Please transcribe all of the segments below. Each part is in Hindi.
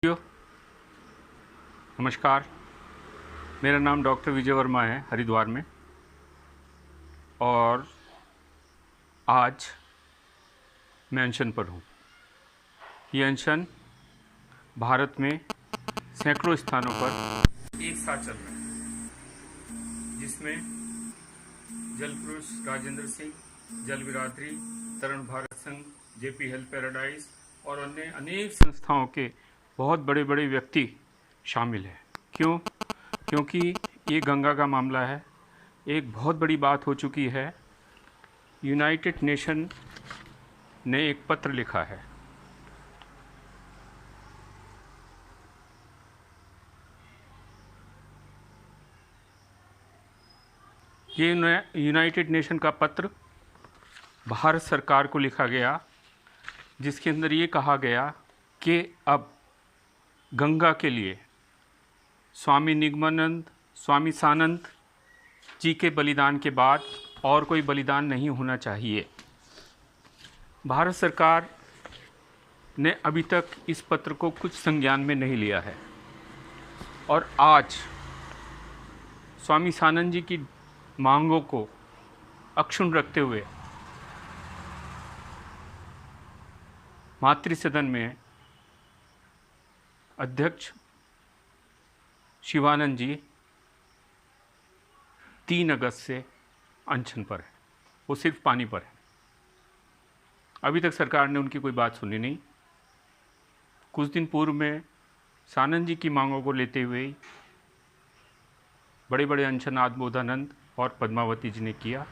यो, नमस्कार। मेरा नाम डॉक्टर विजय वर्मा है हरिद्वार में। और आज मैं अनशन पर हूँ। ये अनशन भारत में सैकड़ों स्थानों पर एक साथ चल रहा है, जिसमें जल पुरुष राजेंद्र सिंह, जल विरात्री, तरण भारत संघ, जेपी हेल्थ पैराडाइज और अन्य अनेक संस्थाओं के बहुत बड़े बड़े व्यक्ति शामिल हैं। क्यों? क्योंकि ये गंगा का मामला है। एक बहुत बड़ी बात हो चुकी है। यूनाइटेड नेशन ने एक पत्र लिखा है। ये यूनाइटेड नेशन का पत्र भारत सरकार को लिखा गया, जिसके अंदर ये कहा गया कि अब गंगा के लिए स्वामी निगमानंद, स्वामी सानंद जी के बलिदान के बाद और कोई बलिदान नहीं होना चाहिए। भारत सरकार ने अभी तक इस पत्र को कुछ संज्ञान में नहीं लिया है और आज स्वामी सानंद जी की मांगों को अक्षुण्ण रखते हुए मातृसदन में अध्यक्ष शिवानंद जी 3 अगस्त से अनशन पर है। वो सिर्फ पानी पर है। अभी तक सरकार ने उनकी कोई बात सुनी नहीं। कुछ दिन पूर्व में सानंद जी की मांगों को लेते हुए बड़े बड़े अनशन आत्मबोधानंद और पद्मावती जी ने किया।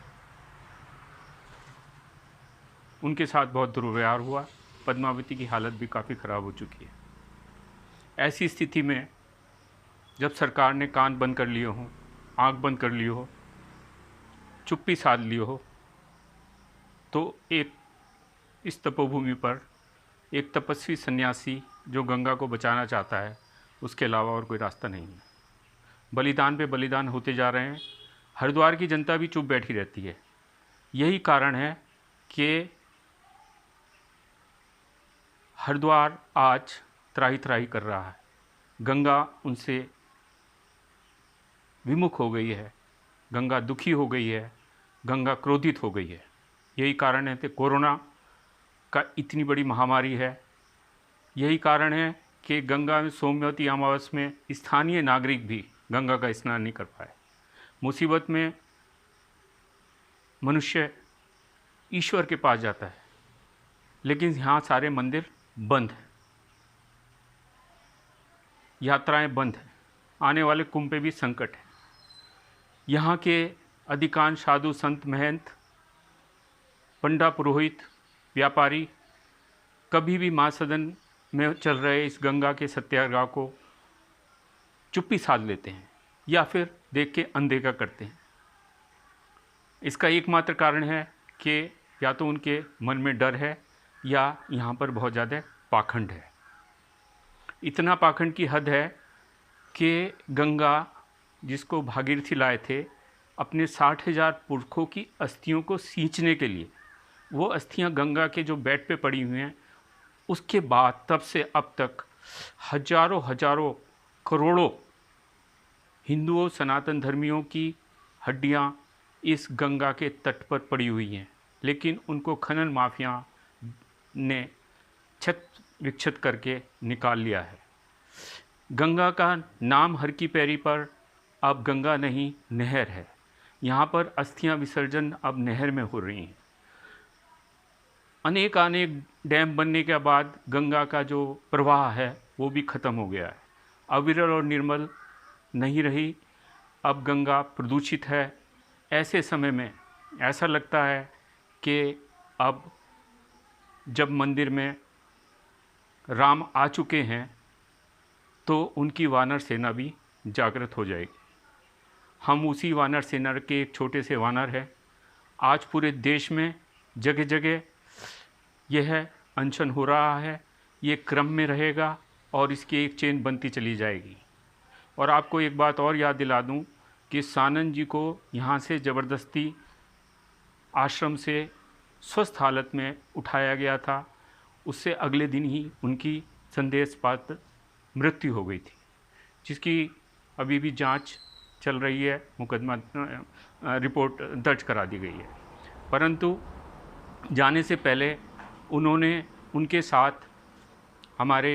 उनके साथ बहुत दुर्व्यवहार हुआ। पद्मावती की हालत भी काफ़ी ख़राब हो चुकी है। ऐसी स्थिति में जब सरकार ने कान बंद कर लिए हों, आँख बंद कर ली हो, चुप्पी साध ली हो, तो एक इस तपोभूमि पर एक तपस्वी सन्यासी जो गंगा को बचाना चाहता है, उसके अलावा और कोई रास्ता नहीं है। बलिदान पे बलिदान होते जा रहे हैं। हरिद्वार की जनता भी चुप बैठी रहती है। यही कारण है कि हरिद्वार आज त्राही त्राही कर रहा है। गंगा उनसे विमुख हो गई है, गंगा दुखी हो गई है, गंगा क्रोधित हो गई है। यही कारण है कि कोरोना का इतनी बड़ी महामारी है। यही कारण है कि गंगा में सोमवती अमावस में स्थानीय नागरिक भी गंगा का स्नान नहीं कर पाए। मुसीबत में मनुष्य ईश्वर के पास जाता है, लेकिन यहाँ सारे मंदिर बंद हैं, यात्राएं बंद हैं, आने वाले कुंभ पे भी संकट है। यहाँ के अधिकांश साधु संत महंत, पंडा पुरोहित, व्यापारी कभी भी महासदन में चल रहे इस गंगा के सत्याग्रह को चुप्पी साध लेते हैं या फिर देख के अनदेखा करते हैं। इसका एकमात्र कारण है कि या तो उनके मन में डर है या यहाँ पर बहुत ज़्यादा पाखंड है। इतना पाखंड की हद है कि गंगा, जिसको भागीरथी लाए थे अपने 60,000 पुरखों की अस्थियों को सींचने के लिए, वो अस्थियां गंगा के जो बेड पे पड़ी हुई हैं, उसके बाद तब से अब तक हजारों करोड़ों हिंदुओं, सनातन धर्मियों की हड्डियां इस गंगा के तट पर पड़ी हुई हैं, लेकिन उनको खनन माफिया ने छत विक्षत करके निकाल लिया है। गंगा का नाम हर की पैरी पर अब गंगा नहीं, नहर है। यहाँ पर अस्थियां विसर्जन अब नहर में हो रही हैं। अनेक डैम बनने के बाद गंगा का जो प्रवाह है वो भी ख़त्म हो गया है। अविरल और निर्मल नहीं रही। अब गंगा प्रदूषित है। ऐसे समय में ऐसा लगता है कि अब जब मंदिर में राम आ चुके हैं तो उनकी वानर सेना भी जागृत हो जाएगी। हम उसी वानर सेना के एक छोटे से वानर हैं। आज पूरे देश में जगह जगह यह अनशन हो रहा है। ये क्रम में रहेगा और इसकी एक चेन बनती चली जाएगी। और आपको एक बात और याद दिला दूं कि सानंद जी को यहाँ से ज़बरदस्ती आश्रम से स्वस्थ हालत में उठाया गया था। उससे अगले दिन ही उनकी संदेश पात्र मृत्यु हो गई थी, जिसकी अभी भी जांच चल रही है, मुकदमा रिपोर्ट दर्ज करा दी गई है। परंतु जाने से पहले उनके साथ हमारे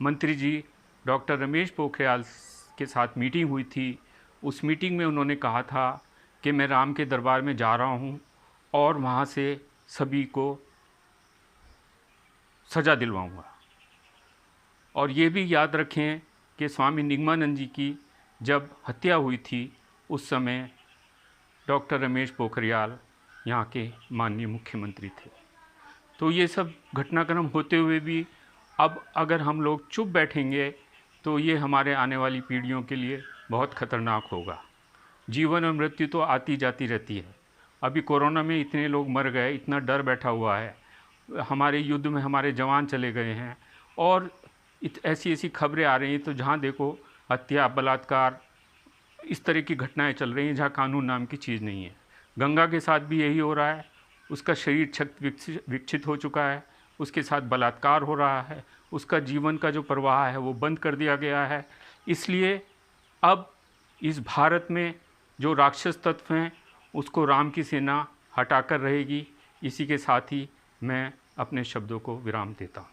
मंत्री जी डॉक्टर रमेश पोखरियाल के साथ मीटिंग हुई थी। उस मीटिंग में उन्होंने कहा था कि मैं राम के दरबार में जा रहा हूँ और वहाँ से सभी को सज़ा दिलवाऊँगा। और ये भी याद रखें कि स्वामी निगमानंद जी की जब हत्या हुई थी उस समय डॉक्टर रमेश पोखरियाल यहाँ के माननीय मुख्यमंत्री थे। तो ये सब घटनाक्रम होते हुए भी अब अगर हम लोग चुप बैठेंगे तो ये हमारे आने वाली पीढ़ियों के लिए बहुत ख़तरनाक होगा। जीवन और मृत्यु तो आती जाती रहती है। अभी कोरोना में इतने लोग मर गए, इतना डर बैठा हुआ है, हमारे युद्ध में हमारे जवान चले गए हैं और ऐसी ऐसी खबरें आ रही हैं, तो जहाँ देखो हत्या, बलात्कार, इस तरह की घटनाएं चल रही हैं जहाँ कानून नाम की चीज़ नहीं है। गंगा के साथ भी यही हो रहा है, उसका शरीर विकसित हो चुका है, उसके साथ बलात्कार हो रहा है, उसका जीवन का जो प्रवाह है वो बंद कर दिया गया है। इसलिए अब इस भारत में जो राक्षस तत्व हैं उसको राम की सेना हटाकर रहेगी। इसी के साथ ही मैं अपने शब्दों को विराम देता हूँ।